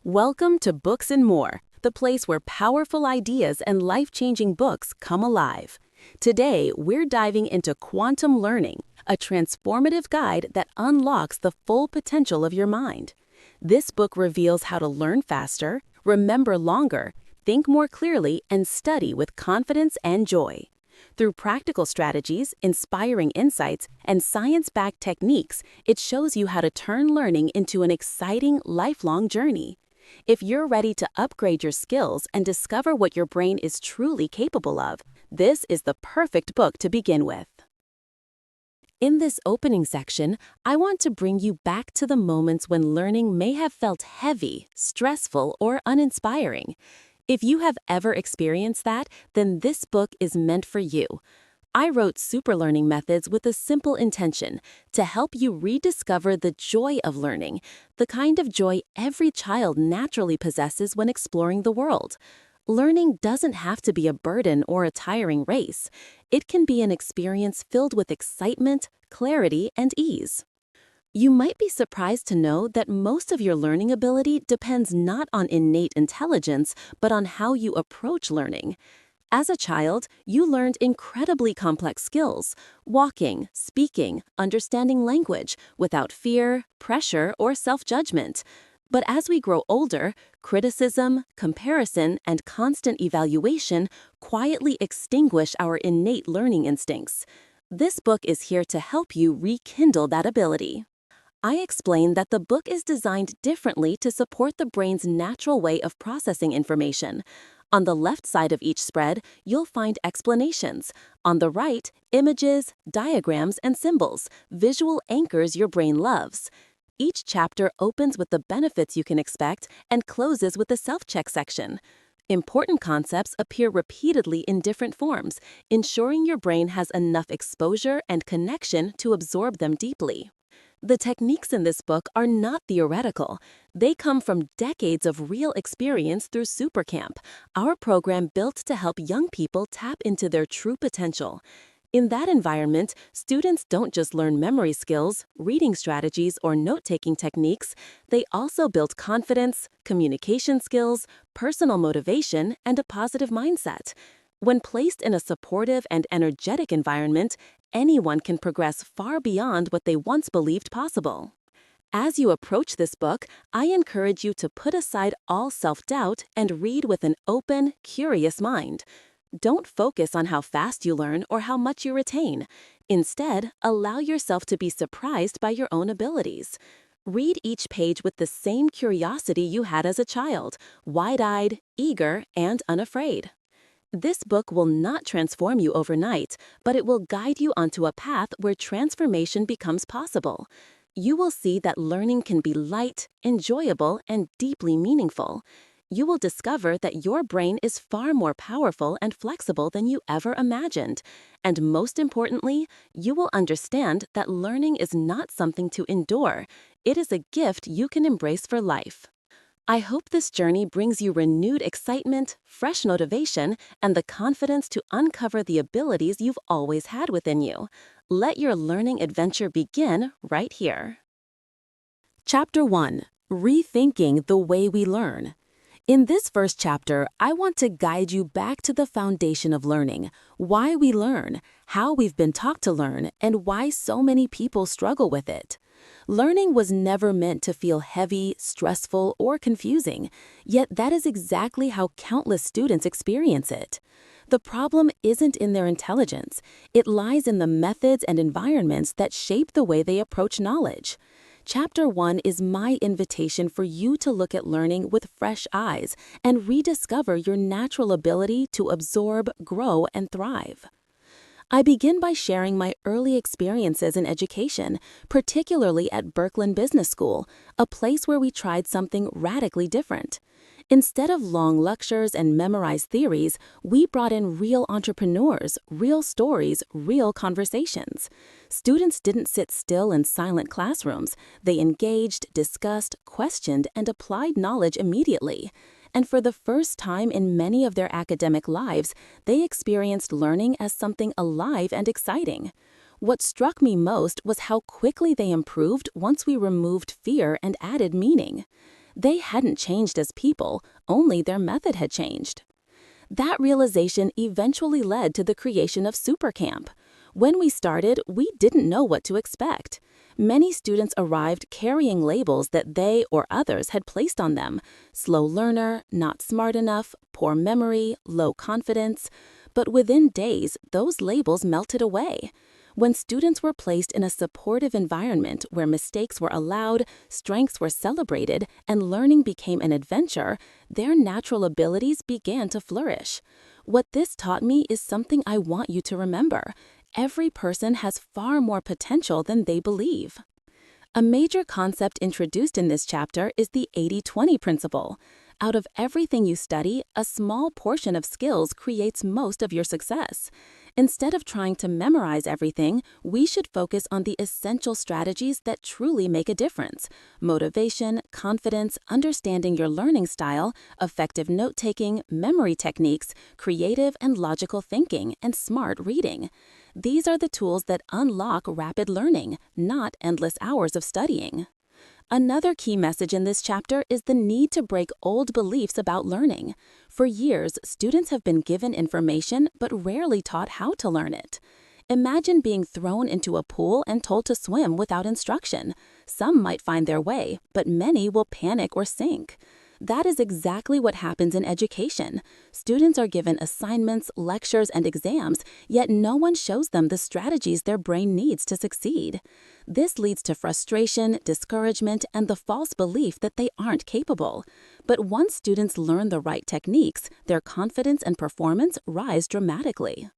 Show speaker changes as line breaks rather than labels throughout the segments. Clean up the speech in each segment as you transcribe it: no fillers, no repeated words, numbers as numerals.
Welcome to Books and More, the place where powerful ideas and life-changing books come alive. Today, we're diving into Quantum Learning, a transformative guide that unlocks the full potential of your mind. This book reveals how to learn faster, remember longer, think more clearly, and study with confidence and joy. Through practical strategies, inspiring insights, and science-backed techniques, it shows you how to turn learning into an exciting, lifelong journey. If you're ready to upgrade your skills and discover what your brain is truly capable of, this is the perfect book to begin with. In this opening section, I want to bring you back to the moments when learning may have felt heavy, stressful, or uninspiring. If you have ever experienced that, then this book is meant for you. I wrote Super Learning Methods with a simple intention: to help you rediscover the joy of learning, the kind of joy every child naturally possesses when exploring the world. Learning doesn't have to be a burden or a tiring race. It can be an experience filled with excitement, clarity, and ease. You might be surprised to know that most of your learning ability depends not on innate intelligence, but on how you approach learning. As a child, you learned incredibly complex skills: walking, speaking, understanding language, without fear, pressure, or self-judgment. But as we grow older, criticism, comparison, and constant evaluation quietly extinguish our innate learning instincts. This book is here to help you rekindle that ability. I explain that the book is designed differently to support the brain's natural way of processing information. On the left side of each spread, you'll find explanations. On the right, images, diagrams, and symbols, visual anchors your brain loves. Each chapter opens with the benefits you can expect and closes with a self-check section. Important concepts appear repeatedly in different forms, ensuring your brain has enough exposure and connection to absorb them deeply. The techniques in this book are not theoretical. They come from decades of real experience through Supercamp, our program built to help young people tap into their true potential. In that environment, students don't just learn memory skills, reading strategies, or note-taking techniques. They also build confidence, communication skills, personal motivation, and a positive mindset. When placed in a supportive and energetic environment, anyone can progress far beyond what they once believed possible. As you approach this book, I encourage you to put aside all self-doubt and read with an open, curious mind. Don't focus on how fast you learn or how much you retain. Instead, allow yourself to be surprised by your own abilities. Read each page with the same curiosity you had as a child, wide-eyed, eager, and unafraid. This book will not transform you overnight, but it will guide you onto a path where transformation becomes possible. You will see that learning can be light, enjoyable, and deeply meaningful. You will discover that your brain is far more powerful and flexible than you ever imagined. And most importantly, you will understand that learning is not something to endure. It is a gift you can embrace for life. I hope this journey brings you renewed excitement, fresh motivation, and the confidence to uncover the abilities you've always had within you. Let your learning adventure begin right here. Chapter 1: Rethinking the Way We Learn. In this first chapter, I want to guide you back to the foundation of learning: why we learn, how we've been taught to learn, and why so many people struggle with it. Learning was never meant to feel heavy, stressful, or confusing, yet that is exactly how countless students experience it. The problem isn't in their intelligence. It lies in the methods and environments that shape the way they approach knowledge. Chapter 1 is my invitation for you to look at learning with fresh eyes and rediscover your natural ability to absorb, grow, and thrive. I begin by sharing my early experiences in education, particularly at Berkeley Business School, a place where we tried something radically different. Instead of long lectures and memorized theories, we brought in real entrepreneurs, real stories, real conversations. Students didn't sit still in silent classrooms. They engaged, discussed, questioned, and applied knowledge immediately. And for the first time in many of their academic lives, they experienced learning as something alive and exciting. What struck me most was how quickly they improved once we removed fear and added meaning. They hadn't changed as people, only their method had changed. That realization eventually led to the creation of Supercamp. When we started, we didn't know what to expect. Many students arrived carrying labels that they or others had placed on them: slow learner, not smart enough, poor memory, low confidence. But within days, those labels melted away. When students were placed in a supportive environment where mistakes were allowed, strengths were celebrated, and learning became an adventure, their natural abilities began to flourish. What this taught me is something I want you to remember. Every person has far more potential than they believe. A major concept introduced in this chapter is the 80-20 principle. Out of everything you study, a small portion of skills creates most of your success. Instead of trying to memorize everything, we should focus on the essential strategies that truly make a difference: motivation, confidence, understanding your learning style, effective note-taking, memory techniques, creative and logical thinking, and smart reading. These are the tools that unlock rapid learning, not endless hours of studying. Another key message in this chapter is the need to break old beliefs about learning. For years, students have been given information but rarely taught how to learn it. Imagine being thrown into a pool and told to swim without instruction. Some might find their way, but many will panic or sink. That is exactly what happens in education. Students are given assignments, lectures, and exams, yet no one shows them the strategies their brain needs to succeed. This leads to frustration, discouragement, and the false belief that they aren't capable. But once students learn the right techniques, their confidence and performance rise dramatically.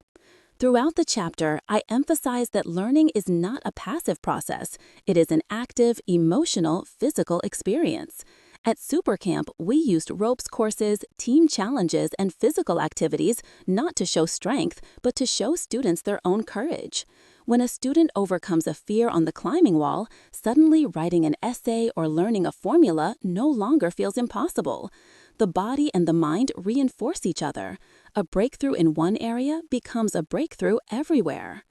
Throughout the chapter, I emphasize that learning is not a passive process. It is an active, emotional, physical experience. At Supercamp, we used ropes courses, team challenges, and physical activities not to show strength, but to show students their own courage. When a student overcomes a fear on the climbing wall, suddenly writing an essay or learning a formula no longer feels impossible. The body and the mind reinforce each other. A breakthrough in one area becomes a breakthrough everywhere.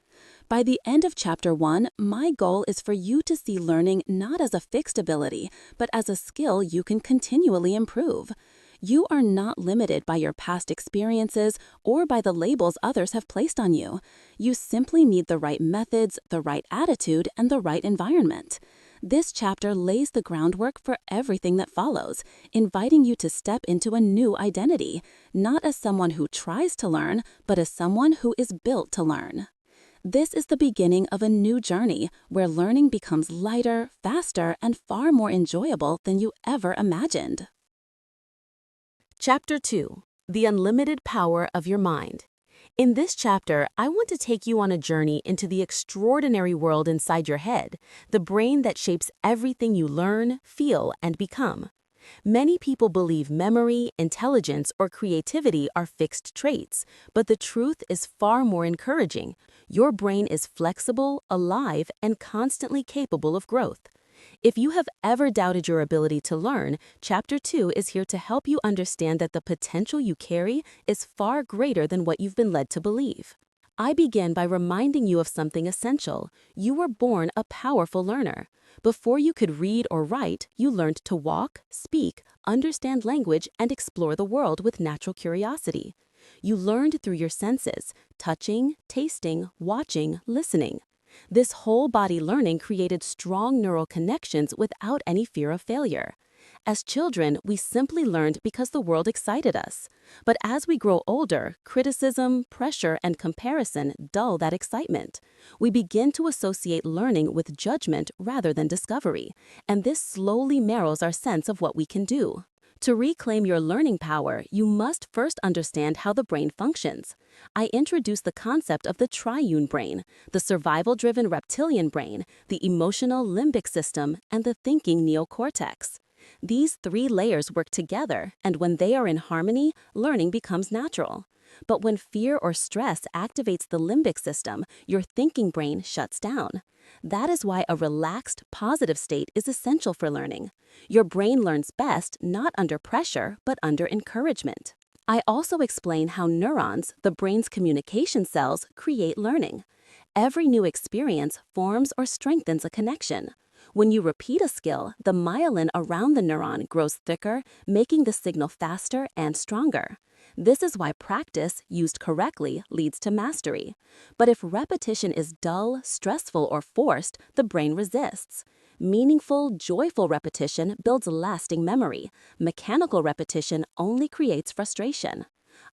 By the end of Chapter 1, my goal is for you to see learning not as a fixed ability, but as a skill you can continually improve. You are not limited by your past experiences or by the labels others have placed on you. You simply need the right methods, the right attitude, and the right environment. This chapter lays the groundwork for everything that follows, inviting you to step into a new identity, not as someone who tries to learn, but as someone who is built to learn. This is the beginning of a new journey where learning becomes lighter, faster, and far more enjoyable than you ever imagined. Chapter 2: The Unlimited Power of Your Mind. In this chapter, I want to take you on a journey into the extraordinary world inside your head, the brain that shapes everything you learn, feel, and become. Many people believe memory, intelligence, or creativity are fixed traits, but the truth is far more encouraging. Your brain is flexible, alive, and constantly capable of growth. If you have ever doubted your ability to learn, Chapter 2 is here to help you understand that the potential you carry is far greater than what you've been led to believe. I begin by reminding you of something essential. You were born a powerful learner. Before you could read or write, you learned to walk, speak, understand language, and explore the world with natural curiosity. You learned through your senses: touching, tasting, watching, listening. This whole body learning created strong neural connections without any fear of failure. As children, we simply learned because the world excited us. But as we grow older, criticism, pressure, and comparison dull that excitement. We begin to associate learning with judgment rather than discovery, and this slowly narrows our sense of what we can do. To reclaim your learning power, you must first understand how the brain functions. I introduce the concept of the triune brain, the survival-driven reptilian brain, the emotional limbic system, and the thinking neocortex. These three layers work together, and when they are in harmony, learning becomes natural. But when fear or stress activates the limbic system, your thinking brain shuts down. That is why a relaxed, positive state is essential for learning. Your brain learns best not under pressure, but under encouragement. I also explain how neurons, the brain's communication cells, create learning. Every new experience forms or strengthens a connection. When you repeat a skill, the myelin around the neuron grows thicker, making the signal faster and stronger. This is why practice, used correctly, leads to mastery. But if repetition is dull, stressful, or forced, the brain resists. Meaningful, joyful repetition builds lasting memory. Mechanical repetition only creates frustration.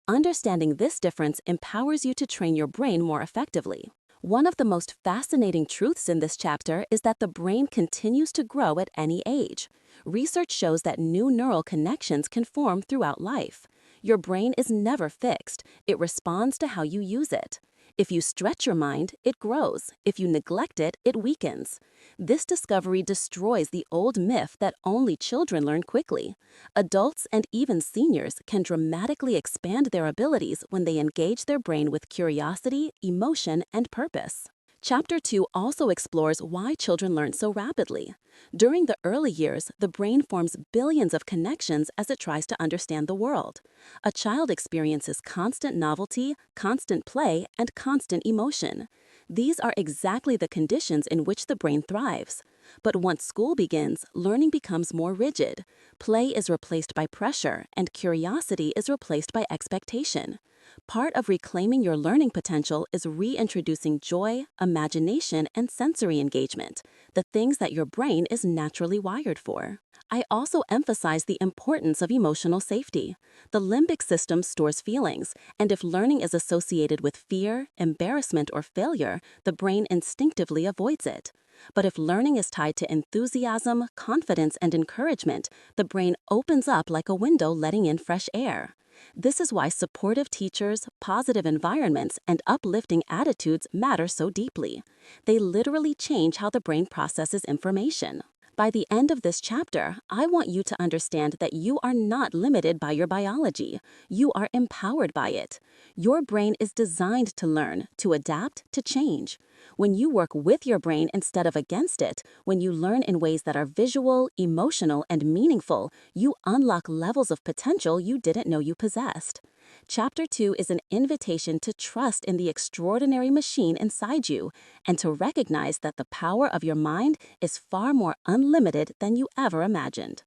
Understanding this difference empowers you to train your brain more effectively. One of the most fascinating truths in this chapter is that the brain continues to grow at any age. Research shows that new neural connections can form throughout life. Your brain is never fixed. It responds to how you use it. If you stretch your mind, it grows. If you neglect it, it weakens. This discovery destroys the old myth that only children learn quickly. Adults and even seniors can dramatically expand their abilities when they engage their brain with curiosity, emotion, and purpose. Chapter 2 also explores why children learn so rapidly. During the early years, the brain forms billions of connections as it tries to understand the world. A child experiences constant novelty, constant play, and constant emotion. These are exactly the conditions in which the brain thrives. But once school begins, learning becomes more rigid. Play is replaced by pressure, and curiosity is replaced by expectation. Part of reclaiming your learning potential is reintroducing joy, imagination, and sensory engagement, the things that your brain is naturally wired for. I also emphasize the importance of emotional safety. The limbic system stores feelings, and if learning is associated with fear, embarrassment, or failure, the brain instinctively avoids it. But if learning is tied to enthusiasm, confidence, and encouragement, the brain opens up like a window letting in fresh air. This is why supportive teachers, positive environments, and uplifting attitudes matter so deeply. They literally change how the brain processes information. By the end of this chapter, I want you to understand that you are not limited by your biology. You are empowered by it. Your brain is designed to learn, to adapt, to change. When you work with your brain instead of against it, when you learn in ways that are visual, emotional, and meaningful, you unlock levels of potential you didn't know you possessed. Chapter 2 is an invitation to trust in the extraordinary machine inside you and to recognize that the power of your mind is far more unlimited than you ever imagined.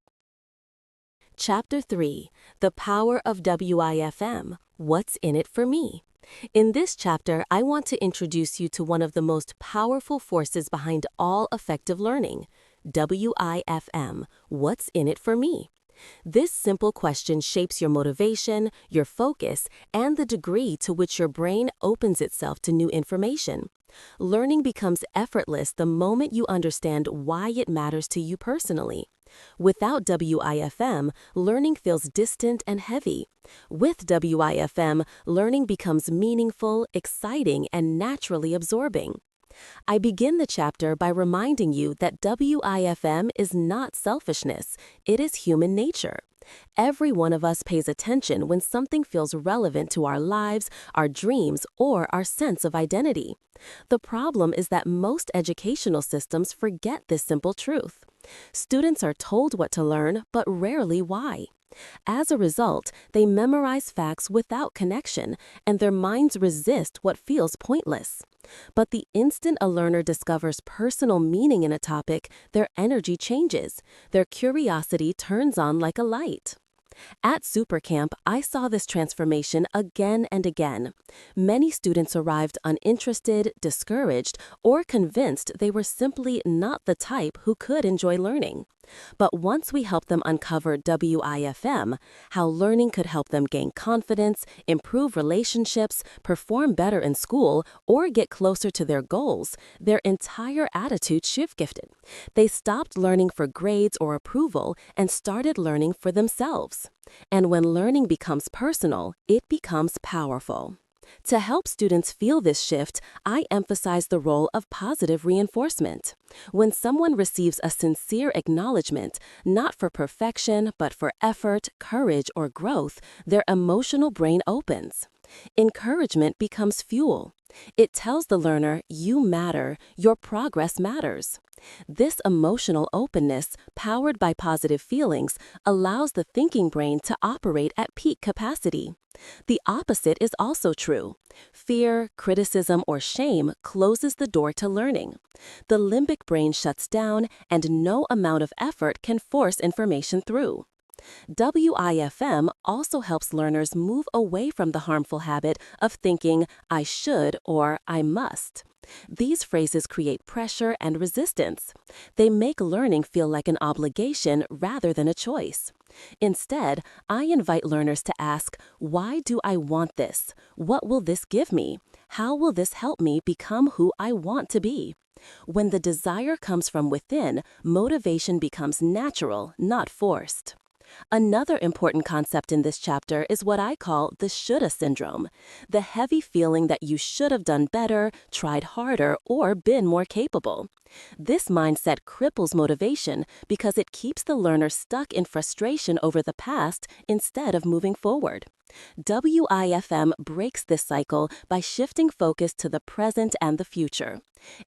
Chapter 3: The Power of WIFM. What's in it for me? In this chapter, I want to introduce you to one of the most powerful forces behind all effective learning. WIFM. What's in it for me? This simple question shapes your motivation, your focus, and the degree to which your brain opens itself to new information. Learning becomes effortless the moment you understand why it matters to you personally. Without WIFM, learning feels distant and heavy. With WIFM, learning becomes meaningful, exciting, and naturally absorbing. I begin the chapter by reminding you that WIFM is not selfishness, it is human nature. Every one of us pays attention when something feels relevant to our lives, our dreams, or our sense of identity. The problem is that most educational systems forget this simple truth. Students are told what to learn, but rarely why. As a result, they memorize facts without connection, and their minds resist what feels pointless. But the instant a learner discovers personal meaning in a topic, their energy changes. Their curiosity turns on like a light. At Supercamp, I saw this transformation again and again. Many students arrived uninterested, discouraged, or convinced they were simply not the type who could enjoy learning. But once we helped them uncover WIFM, how learning could help them gain confidence, improve relationships, perform better in school, or get closer to their goals, their entire attitude shifted. They stopped learning for grades or approval and started learning for themselves. And when learning becomes personal, it becomes powerful. To help students feel this shift, I emphasize the role of positive reinforcement. When someone receives a sincere acknowledgement, not for perfection, but for effort, courage, or growth, their emotional brain opens. Encouragement becomes fuel. It tells the learner you matter, your progress matters. This emotional openness, powered by positive feelings, allows the thinking brain to operate at peak capacity. The opposite is also true. Fear, criticism, or shame closes the door to learning. The limbic brain shuts down, and no amount of effort can force information through. WIFM also helps learners move away from the harmful habit of thinking, I should or I must. These phrases create pressure and resistance. They make learning feel like an obligation rather than a choice. Instead, I invite learners to ask, why do I want this? What will this give me? How will this help me become who I want to be? When the desire comes from within, motivation becomes natural, not forced. Another important concept in this chapter is what I call the shoulda syndrome, the heavy feeling that you should have done better, tried harder, or been more capable. This mindset cripples motivation because it keeps the learner stuck in frustration over the past instead of moving forward. WIFM breaks this cycle by shifting focus to the present and the future.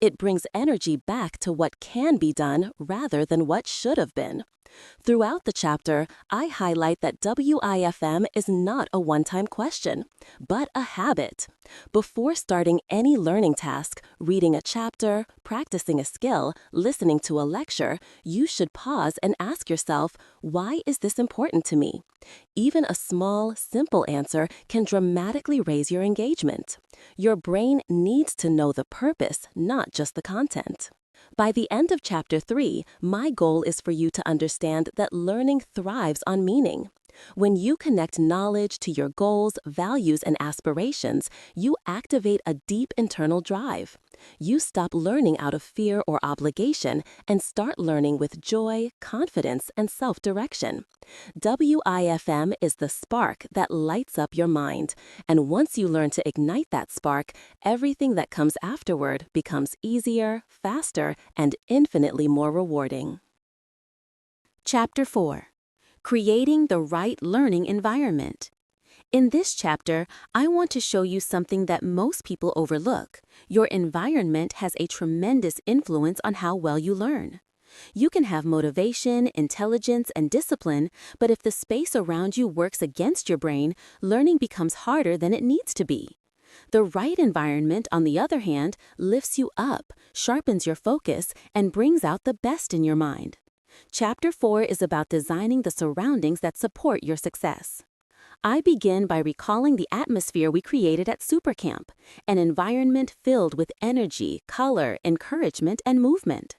It brings energy back to what can be done rather than what should have been. Throughout the chapter, I highlight that WIFM is not a one-time question, but a habit. Before starting any learning task, reading a chapter, practicing a skill, listening to a lecture, you should pause and ask yourself, why is this important to me? Even a small, simple answer can dramatically raise your engagement. Your brain needs to know the purpose, not just the content. By the end of Chapter 3, my goal is for you to understand that learning thrives on meaning. When you connect knowledge to your goals, values, and aspirations, you activate a deep internal drive. You stop learning out of fear or obligation and start learning with joy, confidence, and self-direction. WIFM is the spark that lights up your mind, and once you learn to ignite that spark, everything that comes afterward becomes easier, faster, and infinitely more rewarding. Chapter 4. Creating the right learning environment. In this chapter, I want to show you something that most people overlook. Your environment has a tremendous influence on how well you learn. You can have motivation, intelligence, and discipline, but if the space around you works against your brain, learning becomes harder than it needs to be. The right environment, on the other hand, lifts you up, sharpens your focus, and brings out the best in your mind. Chapter 4 is about designing the surroundings that support your success. I begin by recalling the atmosphere we created at Supercamp, an environment filled with energy, color, encouragement, and movement.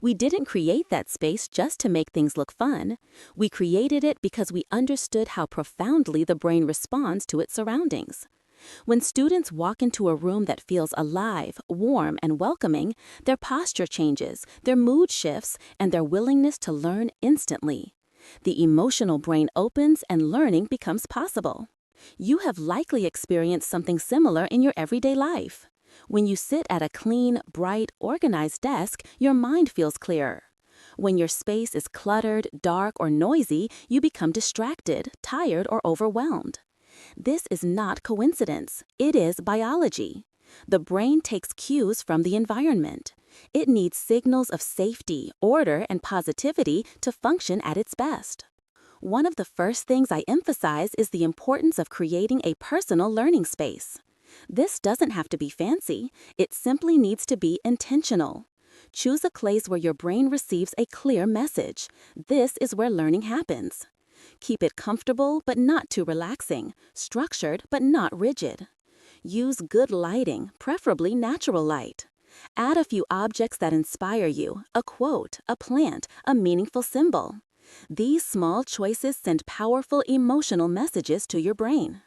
We didn't create that space just to make things look fun. We created it because we understood how profoundly the brain responds to its surroundings. When students walk into a room that feels alive, warm, and welcoming, their posture changes, their mood shifts, and their willingness to learn instantly. The emotional brain opens and learning becomes possible. You have likely experienced something similar in your everyday life. When you sit at a clean, bright, organized desk, your mind feels clearer. When your space is cluttered, dark, or noisy, you become distracted, tired, or overwhelmed. This is not coincidence. It is biology. The brain takes cues from the environment. It needs signals of safety, order, and positivity to function at its best. One of the first things I emphasize is the importance of creating a personal learning space. This doesn't have to be fancy. It simply needs to be intentional. Choose a place where your brain receives a clear message. This is where learning happens. Keep it comfortable but not too relaxing, structured but not rigid. Use good lighting, preferably natural light. Add a few objects that inspire you, a quote, a plant, a meaningful symbol. These small choices send powerful emotional messages to your brain.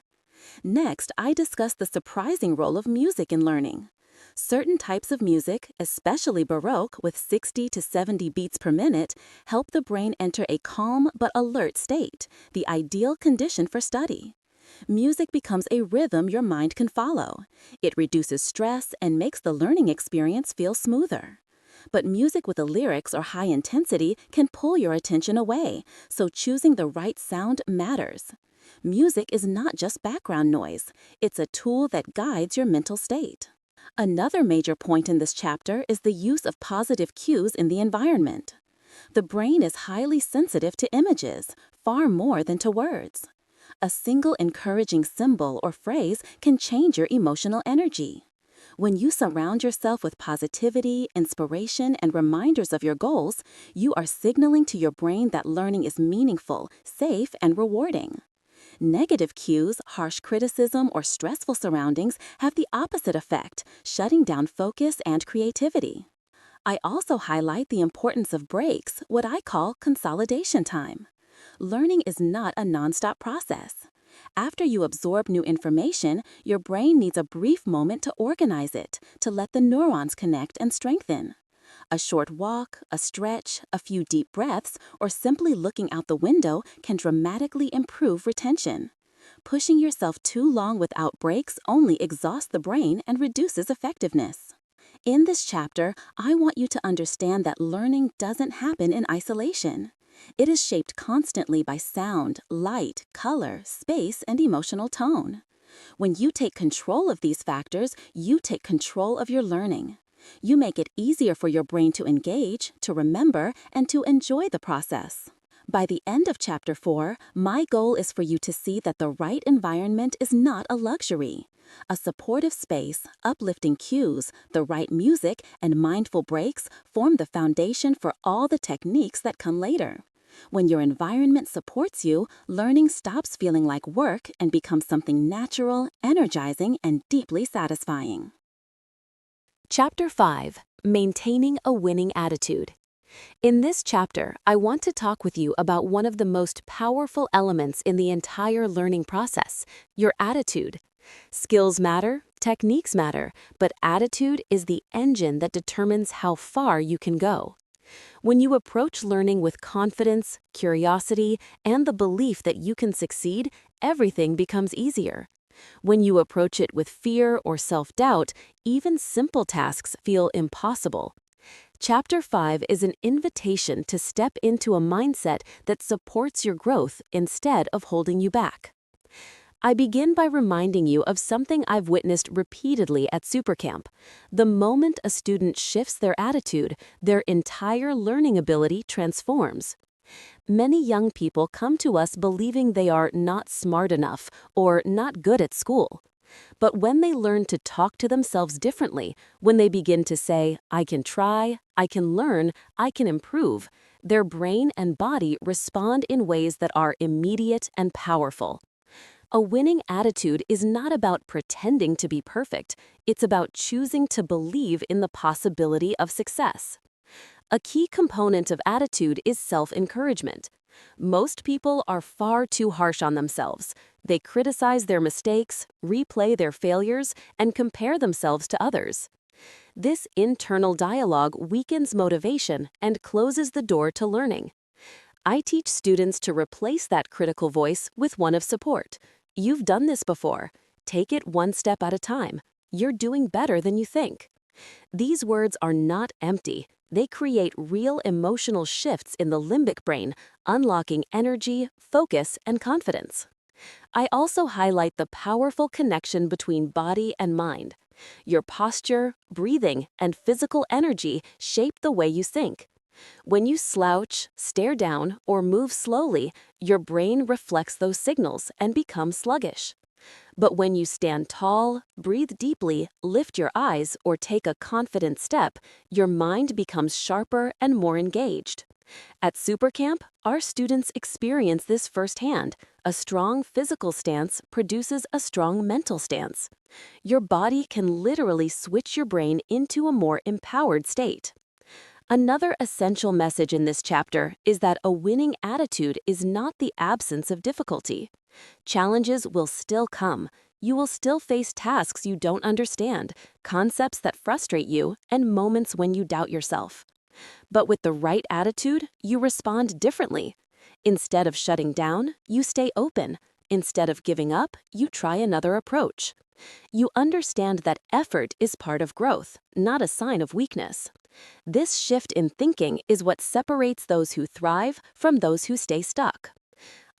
Next, I discuss the surprising role of music in learning. Certain types of music, especially Baroque with 60 to 70 beats per minute, help the brain enter a calm but alert state, the ideal condition for study. Music becomes a rhythm your mind can follow. It reduces stress and makes the learning experience feel smoother. But music with the lyrics or high intensity can pull your attention away, so choosing the right sound matters. Music is not just background noise, it's a tool that guides your mental state. Another major point in this chapter is the use of positive cues in the environment. The brain is highly sensitive to images, far more than to words. A single encouraging symbol or phrase can change your emotional energy. When you surround yourself with positivity, inspiration, and reminders of your goals, you are signaling to your brain that learning is meaningful, safe, and rewarding. Negative cues, harsh criticism, or stressful surroundings have the opposite effect, shutting down focus and creativity. I also highlight the importance of breaks, what I call consolidation time. Learning is not a nonstop process. After you absorb new information, your brain needs a brief moment to organize it, to let the neurons connect and strengthen. A short walk, a stretch, a few deep breaths, or simply looking out the window can dramatically improve retention. Pushing yourself too long without breaks only exhausts the brain and reduces effectiveness. In this chapter, I want you to understand that learning doesn't happen in isolation. It is shaped constantly by sound, light, color, space, and emotional tone. When you take control of these factors, you take control of your learning. You make it easier for your brain to engage, to remember, and to enjoy the process. By the end of Chapter 4, my goal is for you to see that the right environment is not a luxury. A supportive space, uplifting cues, the right music, and mindful breaks form the foundation for all the techniques that come later. When your environment supports you, learning stops feeling like work and becomes something natural, energizing, and deeply satisfying. Chapter 5. Maintaining a Winning Attitude. In this chapter, I want to talk with you about one of the most powerful elements in the entire learning process, your attitude. Skills matter, techniques matter, but attitude is the engine that determines how far you can go. When you approach learning with confidence, curiosity, and the belief that you can succeed, everything becomes easier. When you approach it with fear or self-doubt, even simple tasks feel impossible. Chapter 5 is an invitation to step into a mindset that supports your growth instead of holding you back. I begin by reminding you of something I've witnessed repeatedly at Supercamp. The moment a student shifts their attitude, their entire learning ability transforms. Many young people come to us believing they are not smart enough or not good at school. But when they learn to talk to themselves differently, when they begin to say, "I can try, I can learn, I can improve," their brain and body respond in ways that are immediate and powerful. A winning attitude is not about pretending to be perfect, it's about choosing to believe in the possibility of success. A key component of attitude is self-encouragement. Most people are far too harsh on themselves. They criticize their mistakes, replay their failures, and compare themselves to others. This internal dialogue weakens motivation and closes the door to learning. I teach students to replace that critical voice with one of support. You've done this before. Take it one step at a time. You're doing better than you think. These words are not empty. They create real emotional shifts in the limbic brain, unlocking energy, focus, and confidence. I also highlight the powerful connection between body and mind. Your posture, breathing, and physical energy shape the way you think. When you slouch, stare down, or move slowly, your brain reflects those signals and becomes sluggish. But when you stand tall, breathe deeply, lift your eyes, or take a confident step, your mind becomes sharper and more engaged. At Supercamp, our students experience this firsthand. A strong physical stance produces a strong mental stance. Your body can literally switch your brain into a more empowered state. Another essential message in this chapter is that a winning attitude is not the absence of difficulty. Challenges will still come. You will still face tasks you don't understand, concepts that frustrate you, and moments when you doubt yourself. But with the right attitude, you respond differently. Instead of shutting down, you stay open. Instead of giving up, you try another approach. You understand that effort is part of growth, not a sign of weakness. This shift in thinking is what separates those who thrive from those who stay stuck.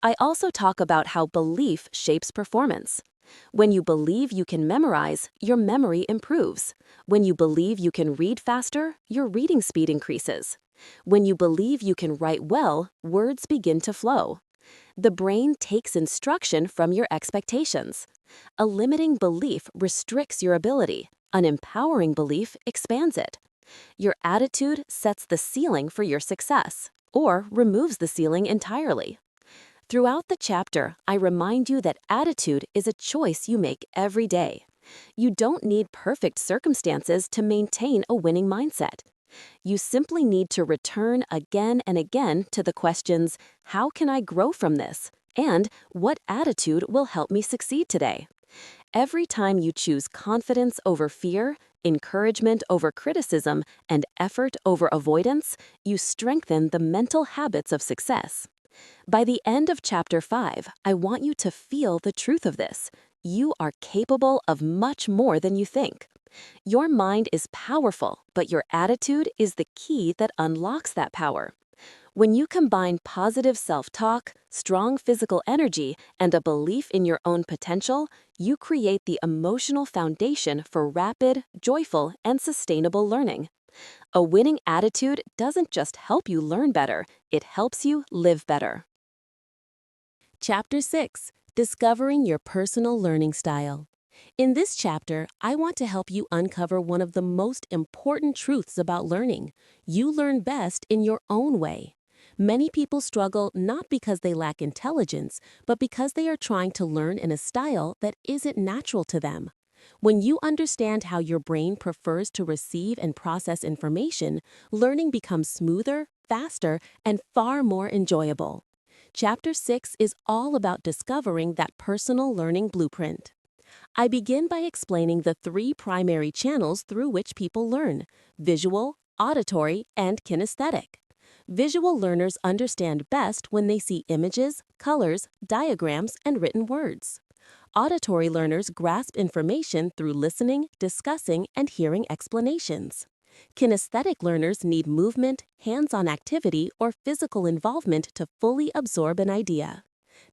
I also talk about how belief shapes performance. When you believe you can memorize, your memory improves. When you believe you can read faster, your reading speed increases. When you believe you can write well, words begin to flow. The brain takes instruction from your expectations. A limiting belief restricts your ability. An empowering belief expands it. Your attitude sets the ceiling for your success, or removes the ceiling entirely. Throughout the chapter, I remind you that attitude is a choice you make every day. You don't need perfect circumstances to maintain a winning mindset. You simply need to return again and again to the questions, how can I grow from this? And what attitude will help me succeed today? Every time you choose confidence over fear, encouragement over criticism, and effort over avoidance, you strengthen the mental habits of success. By the end of Chapter 5, I want you to feel the truth of this. You are capable of much more than you think. Your mind is powerful, but your attitude is the key that unlocks that power. When you combine positive self-talk, strong physical energy, and a belief in your own potential, you create the emotional foundation for rapid, joyful, and sustainable learning. A winning attitude doesn't just help you learn better, it helps you live better. Chapter 6. Discovering Your Personal Learning Style. In this chapter, I want to help you uncover one of the most important truths about learning. You learn best in your own way. Many people struggle not because they lack intelligence, but because they are trying to learn in a style that isn't natural to them. When you understand how your brain prefers to receive and process information, learning becomes smoother, faster, and far more enjoyable. Chapter 6 is all about discovering that personal learning blueprint. I begin by explaining the three primary channels through which people learn: visual, auditory, and kinesthetic. Visual learners understand best when they see images, colors, diagrams, and written words. Auditory learners grasp information through listening, discussing, and hearing explanations. Kinesthetic learners need movement, hands-on activity, or physical involvement to fully absorb an idea.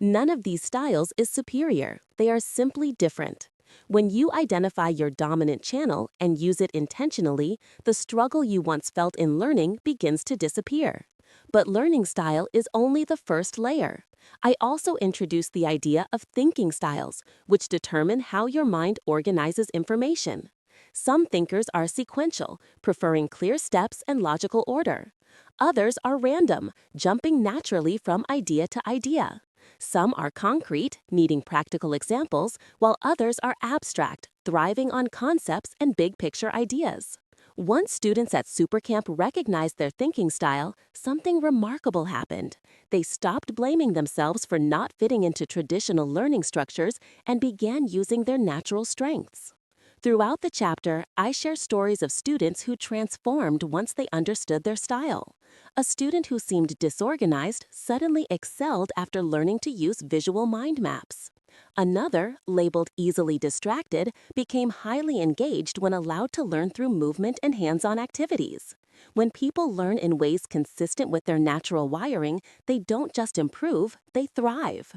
None of these styles is superior. They are simply different. When you identify your dominant channel and use it intentionally, the struggle you once felt in learning begins to disappear. But learning style is only the first layer. I also introduce the idea of thinking styles, which determine how your mind organizes information. Some thinkers are sequential, preferring clear steps and logical order. Others are random, jumping naturally from idea to idea. Some are concrete, needing practical examples, while others are abstract, thriving on concepts and big-picture ideas. Once students at Supercamp recognized their thinking style, something remarkable happened. They stopped blaming themselves for not fitting into traditional learning structures and began using their natural strengths. Throughout the chapter, I share stories of students who transformed once they understood their style. A student who seemed disorganized suddenly excelled after learning to use visual mind maps. Another, labeled easily distracted, became highly engaged when allowed to learn through movement and hands-on activities. When people learn in ways consistent with their natural wiring, they don't just improve, they thrive.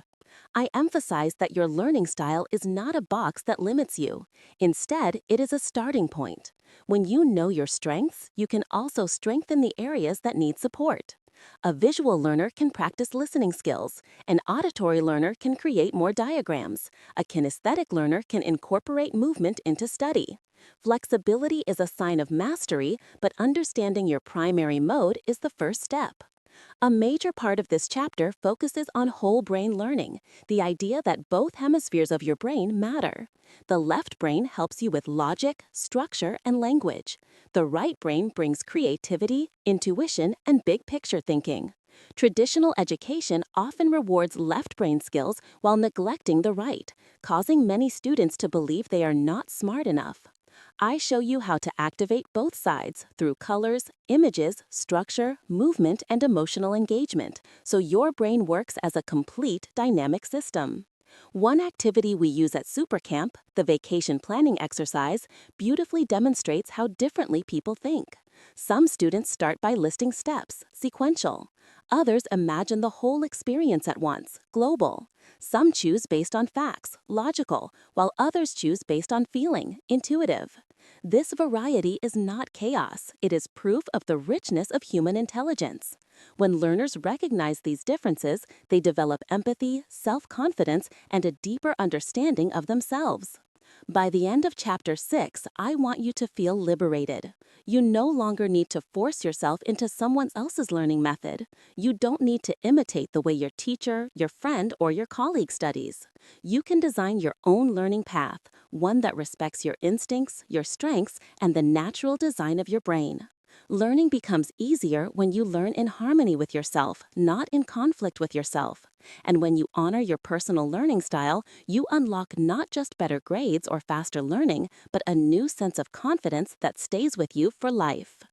I emphasize that your learning style is not a box that limits you. Instead, it is a starting point. When you know your strengths, you can also strengthen the areas that need support. A visual learner can practice listening skills. An auditory learner can create more diagrams. A kinesthetic learner can incorporate movement into study. Flexibility is a sign of mastery, but understanding your primary mode is the first step. A major part of this chapter focuses on whole brain learning, the idea that both hemispheres of your brain matter. The left brain helps you with logic, structure, and language. The right brain brings creativity, intuition, and big picture thinking. Traditional education often rewards left brain skills while neglecting the right, causing many students to believe they are not smart enough. I show you how to activate both sides through colors, images, structure, movement, and emotional engagement, so your brain works as a complete dynamic system. One activity we use at Supercamp, the vacation planning exercise, beautifully demonstrates how differently people think. Some students start by listing steps, sequential. Others imagine the whole experience at once, global. Some choose based on facts, logical, while others choose based on feeling, intuitive. This variety is not chaos, it is proof of the richness of human intelligence. When learners recognize these differences, they develop empathy, self-confidence, and a deeper understanding of themselves. By the end of Chapter 6, I want you to feel liberated. You no longer need to force yourself into someone else's learning method. You don't need to imitate the way your teacher, your friend, or your colleague studies. You can design your own learning path, one that respects your instincts, your strengths, and the natural design of your brain. Learning becomes easier when you learn in harmony with yourself, not in conflict with yourself. And when you honor your personal learning style, you unlock not just better grades or faster learning, but a new sense of confidence that stays with you for life.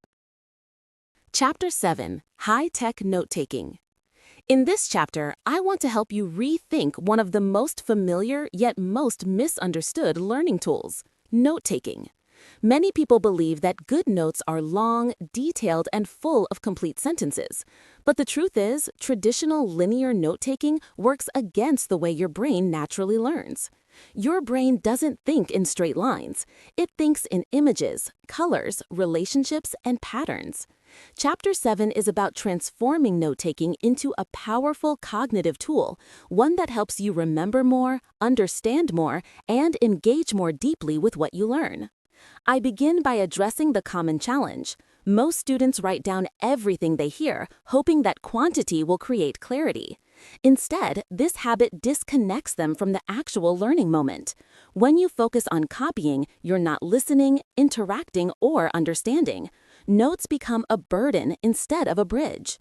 Chapter 7: High-Tech Note-Taking. In this chapter, I want to help you rethink one of the most familiar yet most misunderstood learning tools: note-taking. Many people believe that good notes are long, detailed, and full of complete sentences. But the truth is, traditional linear note-taking works against the way your brain naturally learns. Your brain doesn't think in straight lines. It thinks in images, colors, relationships, and patterns. Chapter 7 is about transforming note-taking into a powerful cognitive tool, one that helps you remember more, understand more, and engage more deeply with what you learn. I begin by addressing the common challenge. Most students write down everything they hear, hoping that quantity will create clarity. Instead, this habit disconnects them from the actual learning moment. When you focus on copying, you're not listening, interacting, or understanding. Notes become a burden instead of a bridge.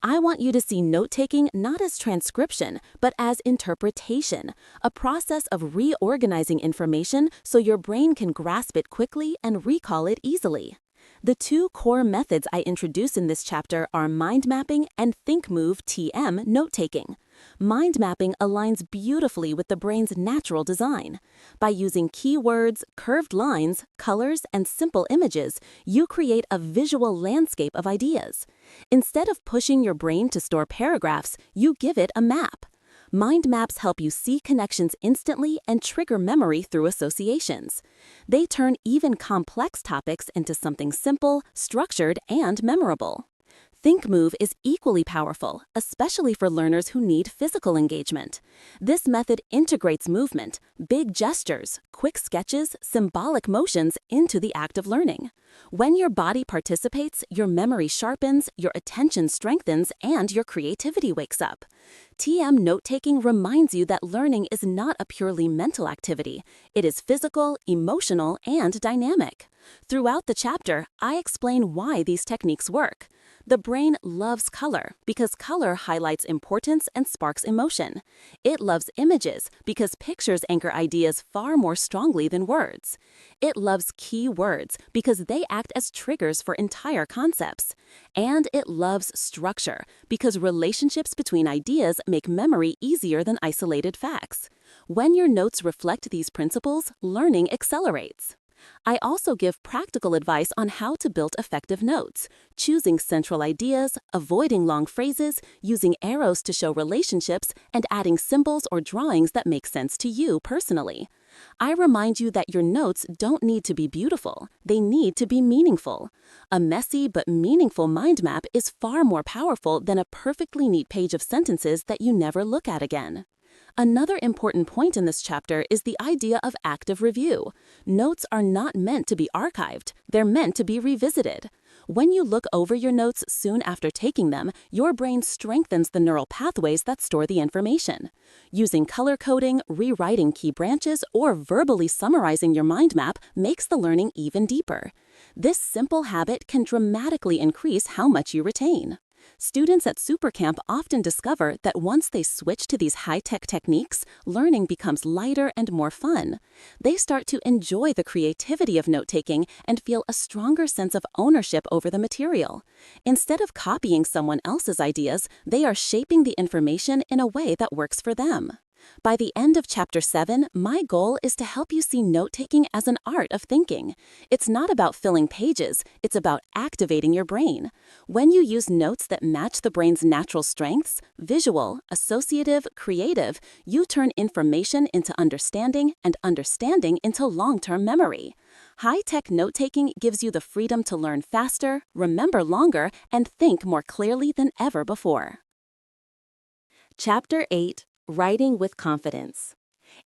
I want you to see note-taking not as transcription, but as interpretation, a process of reorganizing information so your brain can grasp it quickly and recall it easily. The two core methods I introduce in this chapter are mind mapping and think-move-TM note-taking. Mind mapping aligns beautifully with the brain's natural design. By using keywords, curved lines, colors, and simple images, you create a visual landscape of ideas. Instead of pushing your brain to store paragraphs, you give it a map. Mind maps help you see connections instantly and trigger memory through associations. They turn even complex topics into something simple, structured, and memorable. Think-Move is equally powerful, especially for learners who need physical engagement. This method integrates movement, big gestures, quick sketches, symbolic motions into the act of learning. When your body participates, your memory sharpens, your attention strengthens, and your creativity wakes up. TM note-taking reminds you that learning is not a purely mental activity. It is physical, emotional, and dynamic. Throughout the chapter, I explain why these techniques work. The brain loves color because color highlights importance and sparks emotion. It loves images because pictures anchor ideas far more strongly than words. It loves key words because they act as triggers for entire concepts. And it loves structure because relationships between ideas make memory easier than isolated facts. When your notes reflect these principles, learning accelerates. I also give practical advice on how to build effective notes, choosing central ideas, avoiding long phrases, using arrows to show relationships, and adding symbols or drawings that make sense to you personally. I remind you that your notes don't need to be beautiful, they need to be meaningful. A messy but meaningful mind map is far more powerful than a perfectly neat page of sentences that you never look at again. Another important point in this chapter is the idea of active review. Notes are not meant to be archived, they're meant to be revisited. When you look over your notes soon after taking them, your brain strengthens the neural pathways that store the information. Using color coding, rewriting key branches, or verbally summarizing your mind map makes the learning even deeper. This simple habit can dramatically increase how much you retain. Students at Supercamp often discover that once they switch to these high-tech techniques, learning becomes lighter and more fun. They start to enjoy the creativity of note-taking and feel a stronger sense of ownership over the material. Instead of copying someone else's ideas, they are shaping the information in a way that works for them. By the end of Chapter 7, my goal is to help you see note-taking as an art of thinking. It's not about filling pages, it's about activating your brain. When you use notes that match the brain's natural strengths, visual, associative, creative, you turn information into understanding and understanding into long-term memory. High-tech note-taking gives you the freedom to learn faster, remember longer, and think more clearly than ever before. Chapter 8, Writing with Confidence.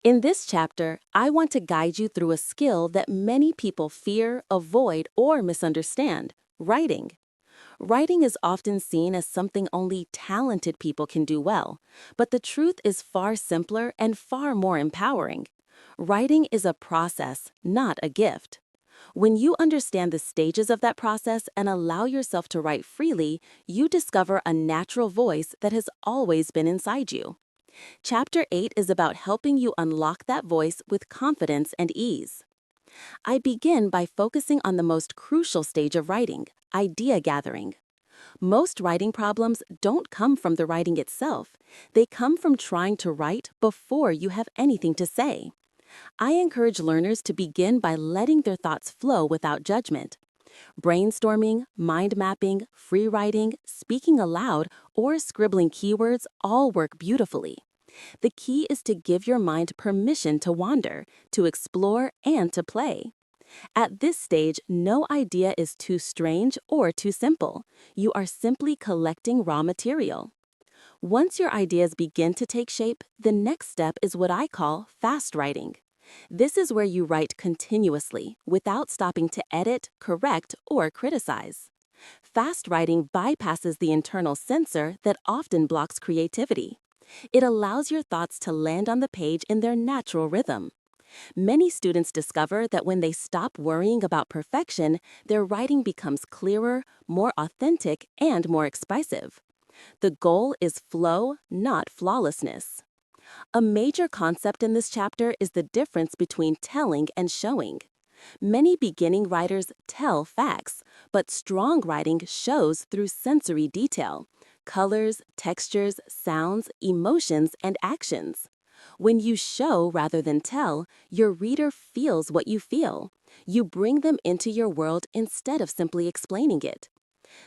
In this chapter, I want to guide you through a skill that many people fear, avoid, or misunderstand: writing. Writing is often seen as something only talented people can do well, but the truth is far simpler and far more empowering. Writing is a process, not a gift. When you understand the stages of that process and allow yourself to write freely, you discover a natural voice that has always been inside you. Chapter 8 is about helping you unlock that voice with confidence and ease. I begin by focusing on the most crucial stage of writing: idea gathering. Most writing problems don't come from the writing itself. They come from trying to write before you have anything to say. I encourage learners to begin by letting their thoughts flow without judgment. Brainstorming, mind mapping, free writing, speaking aloud, or scribbling keywords all work beautifully. The key is to give your mind permission to wander, to explore, and to play. At this stage, no idea is too strange or too simple. You are simply collecting raw material. Once your ideas begin to take shape, the next step is what I call fast writing. This is where you write continuously, without stopping to edit, correct, or criticize. Fast writing bypasses the internal censor that often blocks creativity. It allows your thoughts to land on the page in their natural rhythm. Many students discover that when they stop worrying about perfection, their writing becomes clearer, more authentic, and more expressive. The goal is flow, not flawlessness. A major concept in this chapter is the difference between telling and showing. Many beginning writers tell facts, but strong writing shows through sensory detail: colors, textures, sounds, emotions, and actions. When you show rather than tell, your reader feels what you feel. You bring them into your world instead of simply explaining it.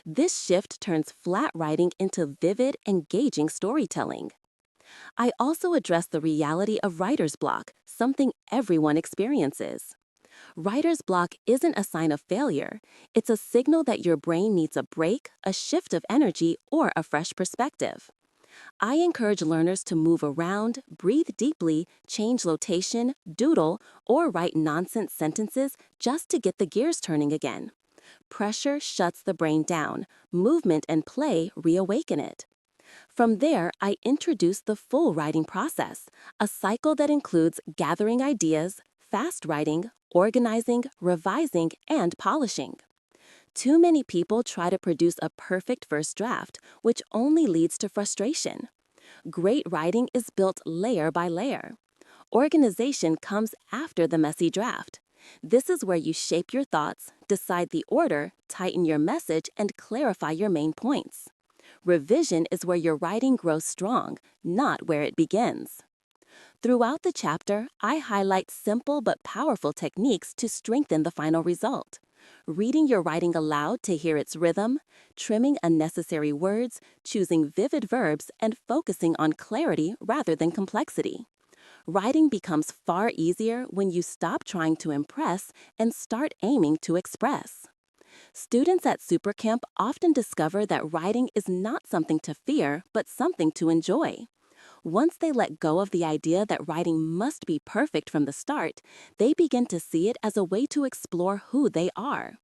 This shift turns flat writing into vivid, engaging storytelling. I also address the reality of writer's block, something everyone experiences. Writer's block isn't a sign of failure. It's a signal that your brain needs a break, a shift of energy, or a fresh perspective. I encourage learners to move around, breathe deeply, change location, doodle, or write nonsense sentences just to get the gears turning again. Pressure shuts the brain down. Movement and play reawaken it. From there, I introduce the full writing process, a cycle that includes gathering ideas, fast writing, organizing, revising, and polishing. Too many people try to produce a perfect first draft, which only leads to frustration. Great writing is built layer by layer. Organization comes after the messy draft. This is where you shape your thoughts, decide the order, tighten your message, and clarify your main points. Revision is where your writing grows strong, not where it begins. Throughout the chapter, I highlight simple but powerful techniques to strengthen the final result. Reading your writing aloud to hear its rhythm, trimming unnecessary words, choosing vivid verbs, and focusing on clarity rather than complexity. Writing becomes far easier when you stop trying to impress and start aiming to express. Students at Supercamp often discover that writing is not something to fear, but something to enjoy. Once they let go of the idea that writing must be perfect from the start, they begin to see it as a way to explore who they are.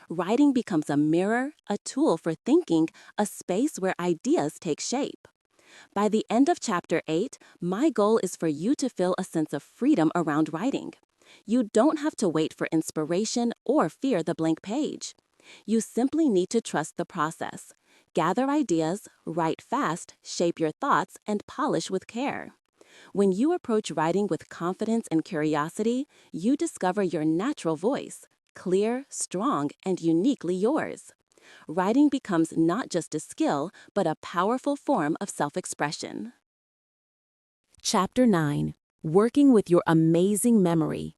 Writing becomes a mirror, a tool for thinking, a space where ideas take shape. By the end of Chapter 8, my goal is for you to feel a sense of freedom around writing. You don't have to wait for inspiration or fear the blank page. You simply need to trust the process. Gather ideas, write fast, shape your thoughts, and polish with care. When you approach writing with confidence and curiosity, you discover your natural voice, clear, strong, and uniquely yours. Writing becomes not just a skill, but a powerful form of self-expression. Chapter 9. Working with Your Amazing Memory.